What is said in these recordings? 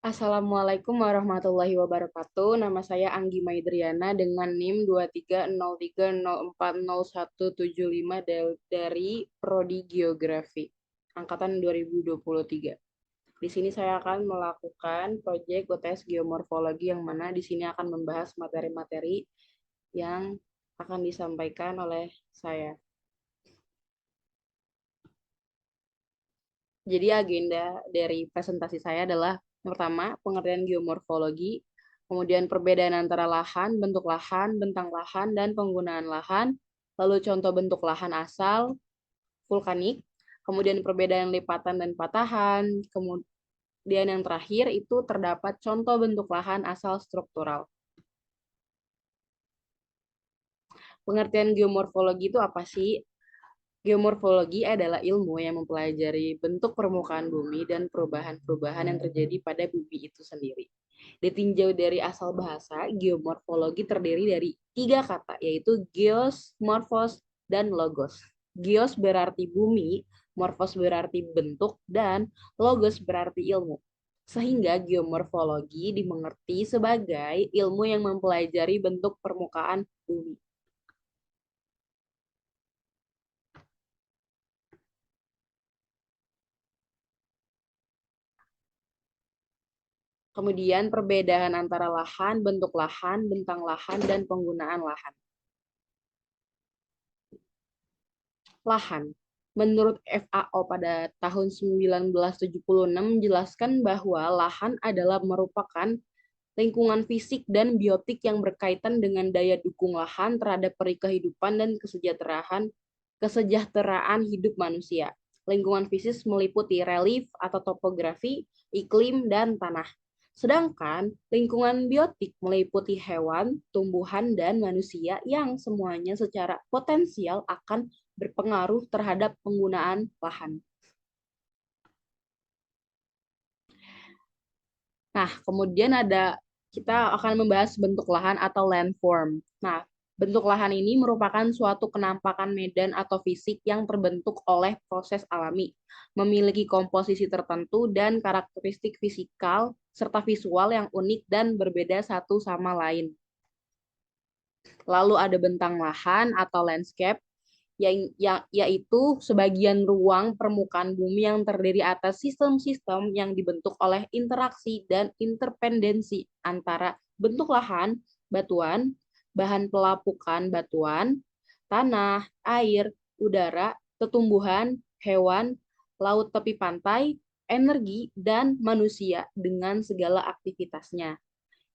Assalamualaikum warahmatullahi wabarakatuh. Nama saya Anggi Maidriana dengan NIM 23030407175 dari Prodi Geografi angkatan 2023. Di sini saya akan melakukan proyek UTS Geomorfologi yang mana di sini akan membahas materi-materi yang akan disampaikan oleh saya. Jadi agenda dari presentasi saya adalah pertama, pengertian geomorfologi, kemudian perbedaan antara lahan, bentuk lahan, bentang lahan, dan penggunaan lahan, lalu contoh bentuk lahan asal, vulkanik, kemudian perbedaan lipatan dan patahan, kemudian yang terakhir itu terdapat contoh bentuk lahan asal struktural. Pengertian geomorfologi itu apa sih? Geomorfologi adalah ilmu yang mempelajari bentuk permukaan bumi dan perubahan-perubahan yang terjadi pada bumi itu sendiri. Ditinjau dari asal bahasa, geomorfologi terdiri dari 3 kata, yaitu geos, morfos, dan logos. Geos berarti bumi, morfos berarti bentuk, dan logos berarti ilmu. Sehingga geomorfologi dimengerti sebagai ilmu yang mempelajari bentuk permukaan bumi. Kemudian perbedaan antara lahan, bentuk lahan, bentang lahan, dan penggunaan lahan. Lahan. Menurut FAO pada tahun 1976 menjelaskan bahwa lahan adalah merupakan lingkungan fisik dan biotik yang berkaitan dengan daya dukung lahan terhadap kehidupan dan kesejahteraan hidup manusia. Lingkungan fisik meliputi relief atau topografi, iklim, dan tanah. Sedangkan lingkungan biotik meliputi hewan, tumbuhan, dan manusia yang semuanya secara potensial akan berpengaruh terhadap penggunaan lahan. Nah, kemudian kita akan membahas bentuk lahan atau landform. Nah, bentuk lahan ini merupakan suatu penampakan medan atau fisik yang terbentuk oleh proses alami, memiliki komposisi tertentu dan karakteristik fisikal serta visual yang unik dan berbeda satu sama lain. Lalu ada bentang lahan atau landscape, yaitu sebagian ruang permukaan bumi yang terdiri atas sistem-sistem yang dibentuk oleh interaksi dan interpendensi antara bentuk lahan, batuan, bahan pelapukan batuan, tanah, air, udara, tumbuhan, hewan, laut tepi pantai, energi, dan manusia dengan segala aktivitasnya,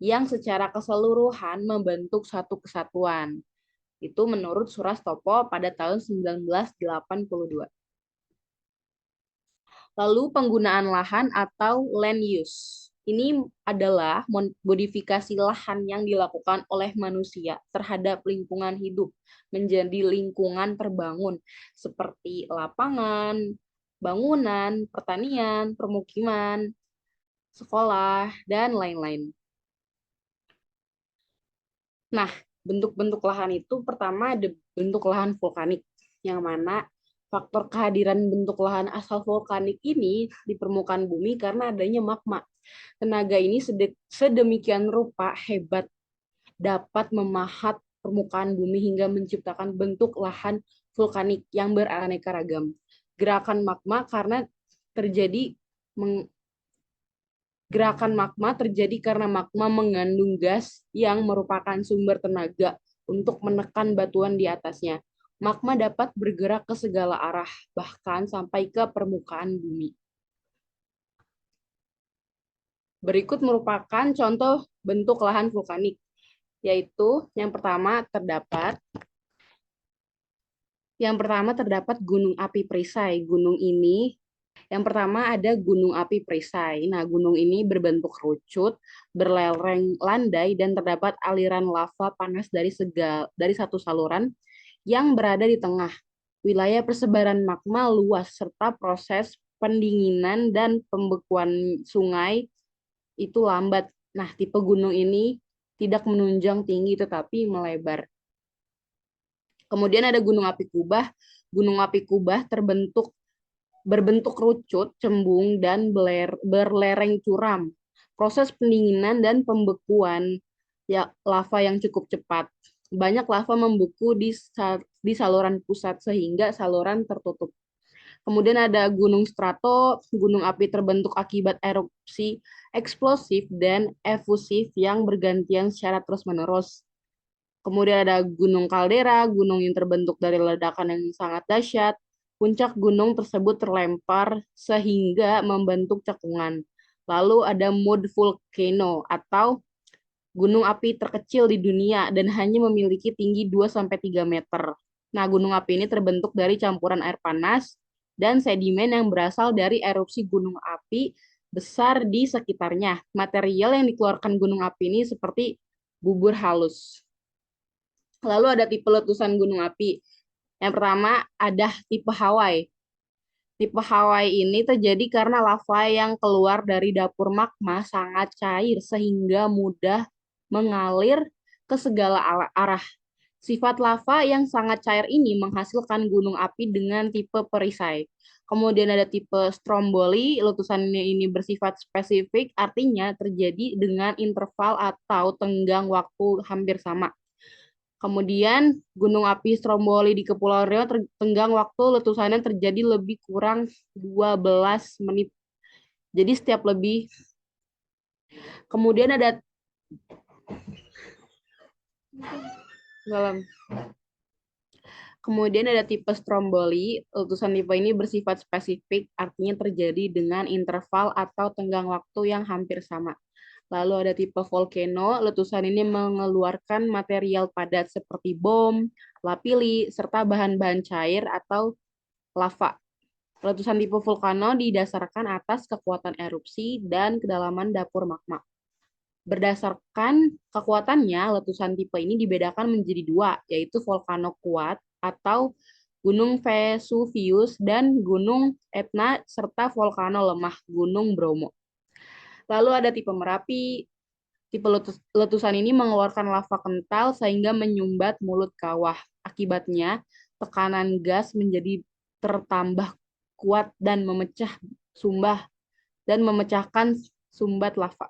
yang secara keseluruhan membentuk satu kesatuan. Itu menurut Surastopo pada tahun 1982. Lalu penggunaan lahan atau land use. Ini adalah modifikasi lahan yang dilakukan oleh manusia terhadap lingkungan hidup menjadi lingkungan terbangun seperti lapangan, bangunan, pertanian, permukiman, sekolah, dan lain-lain. Nah, bentuk-bentuk lahan itu pertama ada bentuk lahan vulkanik, yang mana faktor kehadiran bentuk lahan asal vulkanik ini di permukaan bumi karena adanya magma. Tenaga ini sedemikian rupa hebat dapat memahat permukaan bumi hingga menciptakan bentuk lahan vulkanik yang beraneka ragam. Gerakan magma terjadi Gerakan magma terjadi karena magma mengandung gas yang merupakan sumber tenaga untuk menekan batuan di atasnya. Magma dapat bergerak ke segala arah, bahkan sampai ke permukaan bumi. Berikut merupakan contoh bentuk lahan vulkanik, yaitu yang pertama terdapat Gunung Api Perisai. Yang pertama ada Gunung Api Perisai. Nah, gunung ini berbentuk kerucut, berlereng landai, dan terdapat aliran lava panas dari satu saluran yang berada di tengah. Wilayah persebaran magma luas, serta proses pendinginan dan pembekuan sungai itu lambat. Nah, tipe gunung ini tidak menunjang tinggi tetapi melebar. Kemudian ada Gunung Api Kubah. Gunung Api Kubah berbentuk kerucut, cembung, dan berlereng curam. proses pendinginan dan pembekuan ya lava yang cukup cepat. Banyak lava membeku di saluran pusat sehingga saluran tertutup. Kemudian ada gunung strato, gunung api terbentuk akibat erupsi eksplosif dan efusif yang bergantian secara terus-menerus. Kemudian ada gunung kaldera, gunung yang terbentuk dari ledakan yang sangat dahsyat. Puncak gunung tersebut terlempar sehingga membentuk cekungan. Lalu ada mud volcano atau gunung api terkecil di dunia dan hanya memiliki tinggi 2-3 meter. Nah, gunung api ini terbentuk dari campuran air panas dan sedimen yang berasal dari erupsi gunung api besar di sekitarnya. Material yang dikeluarkan gunung api ini seperti bubur halus. Lalu ada tipe letusan gunung api. Yang pertama ada tipe Hawaii. Tipe Hawaii ini terjadi karena lava yang keluar dari dapur magma sangat cair sehingga mudah mengalir ke segala arah. Sifat lava yang sangat cair ini menghasilkan gunung api dengan tipe perisai. Kemudian ada tipe Stromboli, letusan ini bersifat spesifik, artinya terjadi dengan interval atau tenggang waktu hampir sama. Kemudian gunung api Stromboli di Kepulauan Riau tenggang waktu letusannya terjadi lebih kurang 12 menit. Jadi setiap lebih. Kemudian ada dalam. Kemudian ada tipe Stromboli. Letusan tipe ini bersifat spesifik, artinya terjadi dengan interval atau tenggang waktu yang hampir sama. Lalu ada tipe volcano, letusan ini mengeluarkan material padat seperti bom, lapili, serta bahan-bahan cair atau lava. Letusan tipe vulkano didasarkan atas kekuatan erupsi dan kedalaman dapur magma. Berdasarkan kekuatannya, letusan tipe ini dibedakan menjadi dua, yaitu vulkano kuat atau Gunung Vesuvius dan Gunung Etna serta vulkano lemah Gunung Bromo. Lalu ada tipe Merapi. Tipe letusan ini mengeluarkan lava kental sehingga menyumbat mulut kawah. Akibatnya, tekanan gas menjadi tertambah kuat dan memecahkan sumbat lava.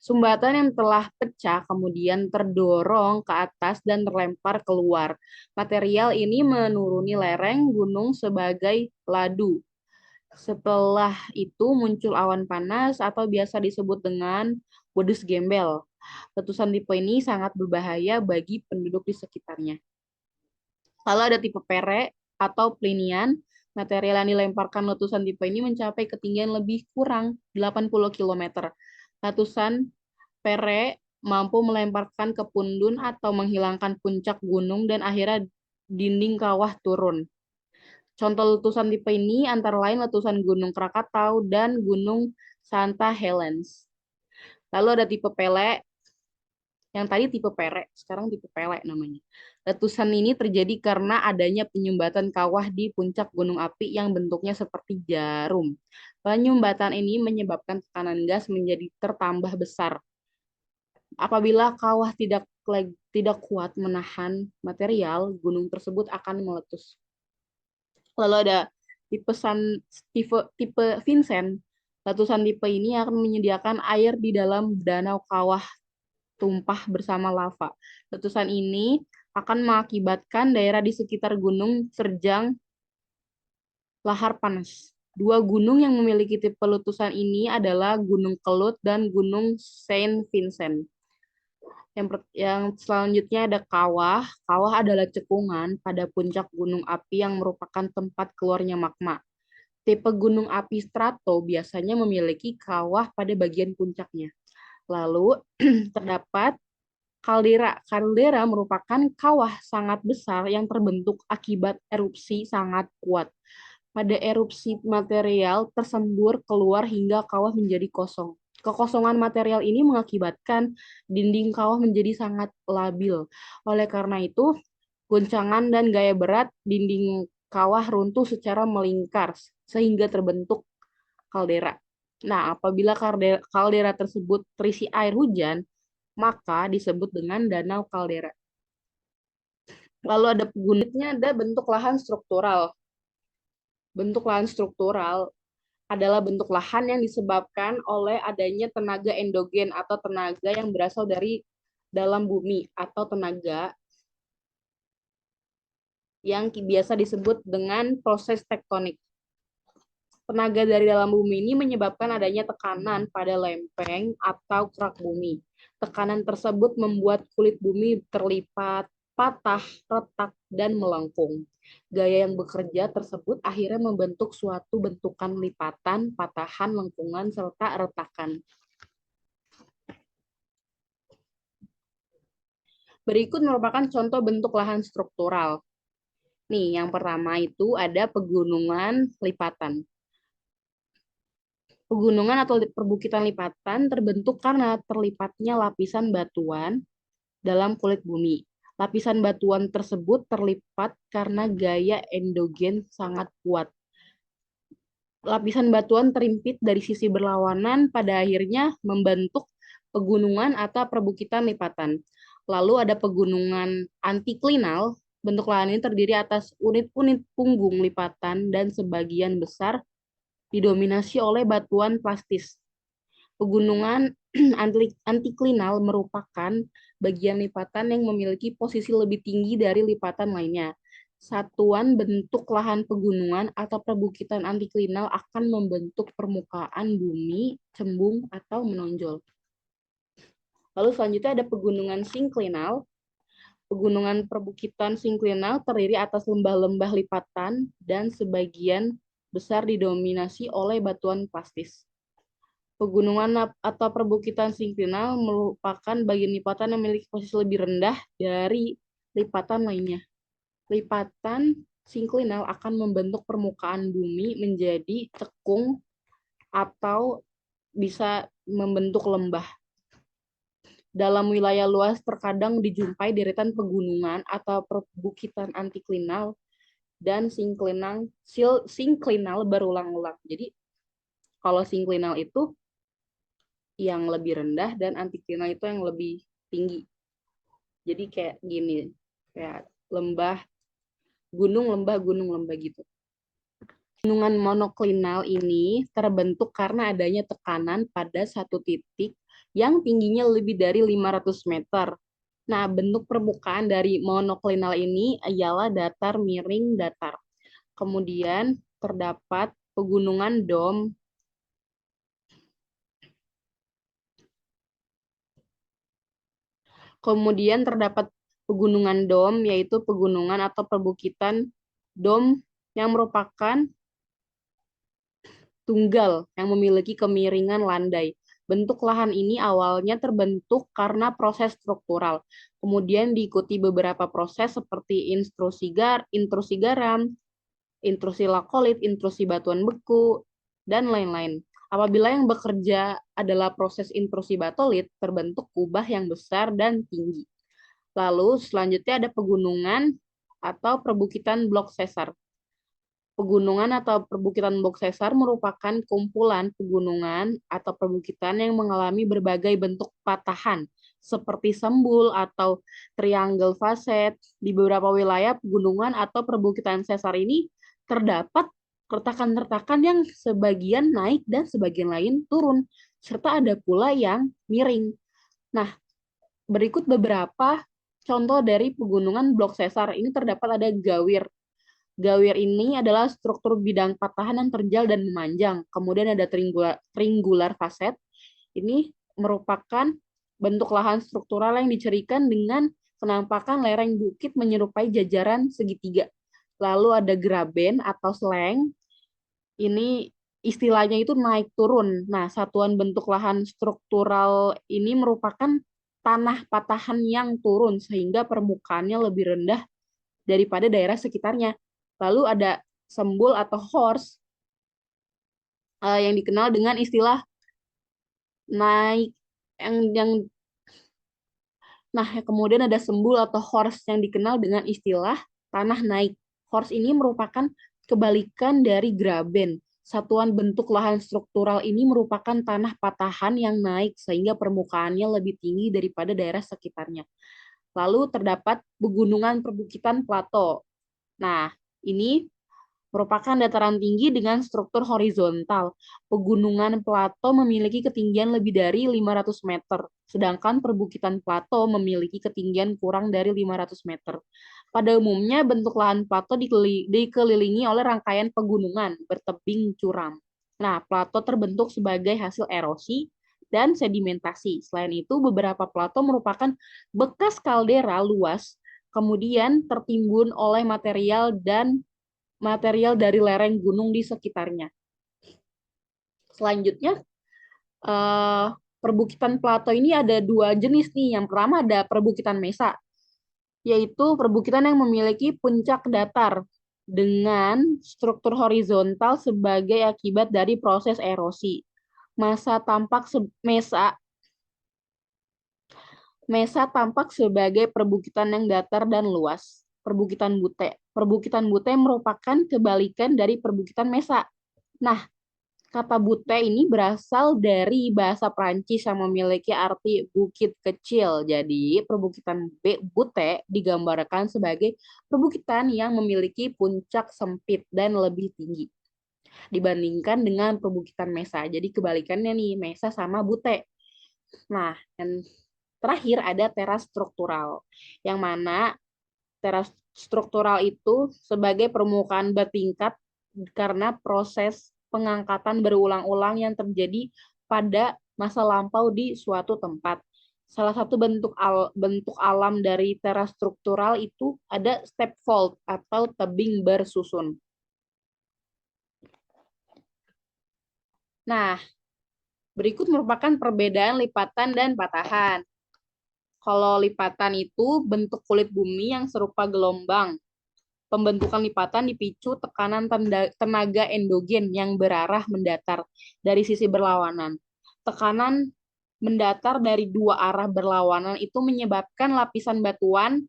Sumbatan yang telah pecah kemudian terdorong ke atas dan terlempar keluar. Material ini menuruni lereng gunung sebagai ladu. Setelah itu muncul awan panas atau biasa disebut dengan wedus gembel. Letusan tipe ini sangat berbahaya bagi penduduk di sekitarnya. Lalu ada tipe pere atau plinian. Material yang dilemparkan letusan tipe ini mencapai ketinggian lebih kurang 80 km. Letusan pere mampu melemparkan ke pundun atau menghilangkan puncak gunung dan akhirnya dinding kawah turun. Contoh letusan tipe ini antara lain letusan Gunung Krakatau dan Gunung Santa Helens. Lalu ada tipe Pele, yang tadi tipe Pere, sekarang tipe Pele namanya. Letusan ini terjadi karena adanya penyumbatan kawah di puncak gunung api yang bentuknya seperti jarum. Penyumbatan ini menyebabkan tekanan gas menjadi tertambah besar. Apabila kawah tidak kuat menahan material, gunung tersebut akan meletus. Lalu ada tipe Vincent. Letusan tipe ini akan menyediakan air di dalam danau kawah tumpah bersama lava. Letusan ini akan mengakibatkan daerah di sekitar gunung terjang lahar panas. Dua gunung yang memiliki tipe letusan ini adalah Gunung Kelut dan Gunung Saint Vincent. Yang selanjutnya ada kawah. Kawah adalah cekungan pada puncak gunung api yang merupakan tempat keluarnya magma. Tipe gunung api strato biasanya memiliki kawah pada bagian puncaknya. Lalu terdapat kaldera. Kaldera merupakan kawah sangat besar yang terbentuk akibat erupsi sangat kuat. Pada erupsi material tersembur keluar hingga kawah menjadi kosong. Kekosongan material ini mengakibatkan dinding kawah menjadi sangat labil. Oleh karena itu, goncangan dan gaya berat dinding kawah runtuh secara melingkar sehingga terbentuk kaldera. Nah, apabila kaldera tersebut terisi air hujan, maka disebut dengan danau kaldera. Lalu ada pegunungannya, ada bentuk lahan struktural. Bentuk lahan struktural adalah bentuk lahan yang disebabkan oleh adanya tenaga endogen atau tenaga yang berasal dari dalam bumi atau tenaga yang biasa disebut dengan proses tektonik. Tenaga dari dalam bumi ini menyebabkan adanya tekanan pada lempeng atau kerak bumi. Tekanan tersebut membuat kulit bumi terlipat, patah, retak, dan melengkung. Gaya yang bekerja tersebut akhirnya membentuk suatu bentukan lipatan, patahan, lengkungan, serta retakan. Berikut merupakan contoh bentuk lahan struktural. Nih, yang pertama itu ada pegunungan lipatan. Pegunungan atau perbukitan lipatan terbentuk karena terlipatnya lapisan batuan dalam kulit bumi. Lapisan batuan tersebut terlipat karena gaya endogen sangat kuat. Lapisan batuan terimpit dari sisi berlawanan pada akhirnya membentuk pegunungan atau perbukitan lipatan. Lalu ada pegunungan antiklinal. Bentuk lahan ini terdiri atas unit-unit punggung lipatan dan sebagian besar didominasi oleh batuan plastis. Pegunungan antiklinal merupakan bagian lipatan yang memiliki posisi lebih tinggi dari lipatan lainnya. Satuan bentuk lahan pegunungan atau perbukitan antiklinal akan membentuk permukaan bumi, cembung, atau menonjol. Lalu selanjutnya ada pegunungan sinklinal. Pegunungan perbukitan sinklinal terdiri atas lembah-lembah lipatan dan sebagian besar didominasi oleh batuan plastis. Pegunungan atau perbukitan sinklinal merupakan bagian lipatan yang memiliki posisi lebih rendah dari lipatan lainnya. Lipatan sinklinal akan membentuk permukaan bumi menjadi cekung atau bisa membentuk lembah. Dalam wilayah luas terkadang dijumpai deretan pegunungan atau perbukitan antiklinal dan sinklinal berulang-ulang. Jadi kalau sinklinal itu yang lebih rendah dan antiklinal itu yang lebih tinggi. Jadi kayak gini, kayak lembah, gunung, lembah gitu. Gunungan monoklinal ini terbentuk karena adanya tekanan pada satu titik yang tingginya lebih dari 500 meter. Nah, bentuk permukaan dari monoklinal ini ialah datar miring datar. Kemudian terdapat pegunungan dom. Kemudian terdapat pegunungan dom, yaitu pegunungan atau perbukitan dom yang merupakan tunggal yang memiliki kemiringan landai. Bentuk lahan ini awalnya terbentuk karena proses struktural. Kemudian diikuti beberapa proses seperti intrusi garam, intrusi lakolit, intrusi batuan beku, dan lain-lain. Apabila yang bekerja adalah proses intrusi batolit, terbentuk kubah yang besar dan tinggi. Lalu selanjutnya ada pegunungan atau perbukitan blok sesar. Pegunungan atau perbukitan blok sesar merupakan kumpulan pegunungan atau perbukitan yang mengalami berbagai bentuk patahan, seperti sembul atau triangle facet. Di beberapa wilayah pegunungan atau perbukitan sesar ini terdapat retakan-retakan yang sebagian naik dan sebagian lain turun, serta ada pula yang miring. Nah, berikut beberapa contoh dari pegunungan blok sesar. Ini terdapat ada Gawir. Gawir ini adalah struktur bidang patahan yang terjal dan memanjang. Kemudian ada triangular facet. Ini merupakan bentuk lahan struktural yang dicirikan dengan penampakan lereng bukit menyerupai jajaran segitiga. Lalu ada graben atau sleng. Ini istilahnya itu naik turun. Nah, satuan bentuk lahan struktural ini merupakan tanah patahan yang turun sehingga permukaannya lebih rendah daripada daerah sekitarnya. Lalu ada sembul atau horse yang dikenal dengan istilah naik yang nah kemudian ada sembul atau horse yang dikenal dengan istilah tanah naik. Horse ini merupakan kebalikan dari graben. Satuan bentuk lahan struktural ini merupakan tanah patahan yang naik sehingga permukaannya lebih tinggi daripada daerah sekitarnya. Lalu terdapat pegunungan perbukitan plato. Nah, ini merupakan dataran tinggi dengan struktur horizontal. Pegunungan plato memiliki ketinggian lebih dari 500 meter, sedangkan perbukitan plato memiliki ketinggian kurang dari 500 meter. Pada umumnya, bentuk lahan plato dikelilingi oleh rangkaian pegunungan bertebing curam. Nah, plato terbentuk sebagai hasil erosi dan sedimentasi. Selain itu, beberapa plato merupakan bekas kaldera luas, kemudian tertimbun oleh material dari lereng gunung di sekitarnya. Selanjutnya, perbukitan plato ini ada dua jenis nih. Yang pertama ada perbukitan mesa, yaitu perbukitan yang memiliki puncak datar dengan struktur horizontal sebagai akibat dari proses erosi. Mesa tampak sebagai perbukitan yang datar dan luas. Perbukitan Bute. Perbukitan Bute merupakan kebalikan dari perbukitan mesa. Nah, kata Bute ini berasal dari bahasa Prancis yang memiliki arti bukit kecil. Jadi, perbukitan Bute digambarkan sebagai perbukitan yang memiliki puncak sempit dan lebih tinggi dibandingkan dengan perbukitan mesa. Jadi, kebalikannya nih, mesa sama Bute. Nah, yang terakhir ada teras struktural, yang mana teras struktural itu sebagai permukaan bertingkat karena proses pengangkatan berulang-ulang yang terjadi pada masa lampau di suatu tempat. Salah satu bentuk alam dari teras struktural itu ada step fault atau tebing bersusun. Nah, berikut merupakan perbedaan lipatan dan patahan. Kalau lipatan itu bentuk kulit bumi yang serupa gelombang. Pembentukan lipatan dipicu tekanan tenaga endogen yang berarah mendatar dari sisi berlawanan. Tekanan mendatar dari dua arah berlawanan itu menyebabkan lapisan batuan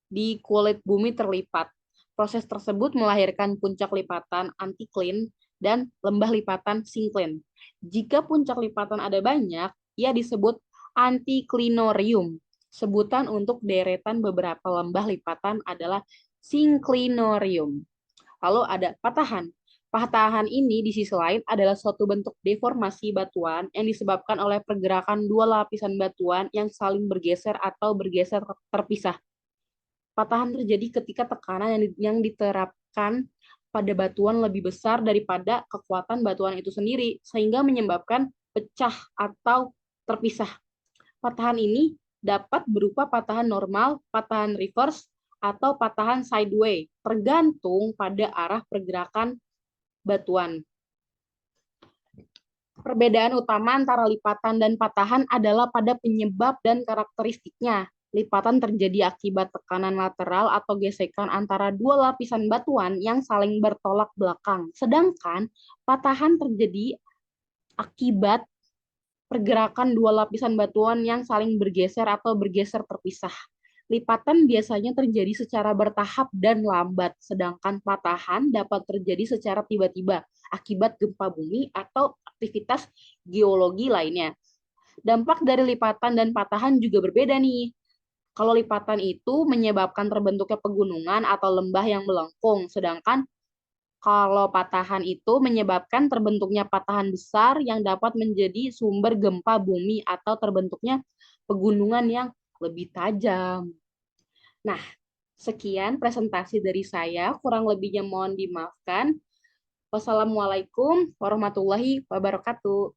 di kulit bumi terlipat. Proses tersebut melahirkan puncak lipatan antiklin dan lembah lipatan sinkline. Jika puncak lipatan ada banyak, ia disebut antiklinorium. Sebutan untuk deretan beberapa lembah lipatan adalah sinklinorium. Lalu ada patahan. Patahan ini di sisi lain adalah suatu bentuk deformasi batuan yang disebabkan oleh pergerakan dua lapisan batuan yang saling bergeser atau bergeser terpisah. Patahan terjadi ketika tekanan yang diterapkan pada batuan lebih besar daripada kekuatan batuan itu sendiri, sehingga menyebabkan pecah atau terpisah. Patahan ini dapat berupa patahan normal, patahan reverse, atau patahan sideway, tergantung pada arah pergerakan batuan. Perbedaan utama antara lipatan dan patahan adalah pada penyebab dan karakteristiknya. Lipatan terjadi akibat tekanan lateral atau gesekan antara dua lapisan batuan yang saling bertolak belakang. Sedangkan patahan terjadi akibat pergerakan dua lapisan batuan yang saling bergeser atau bergeser terpisah. Lipatan biasanya terjadi secara bertahap dan lambat, sedangkan patahan dapat terjadi secara tiba-tiba akibat gempa bumi atau aktivitas geologi lainnya. Dampak dari lipatan dan patahan juga berbeda nih. Kalau lipatan itu menyebabkan terbentuknya pegunungan atau lembah yang melengkung, sedangkan kalau patahan itu menyebabkan terbentuknya patahan besar yang dapat menjadi sumber gempa bumi atau terbentuknya pegunungan yang lebih tajam. Nah, sekian presentasi dari saya, kurang lebihnya mohon dimaafkan. Wassalamualaikum warahmatullahi wabarakatuh.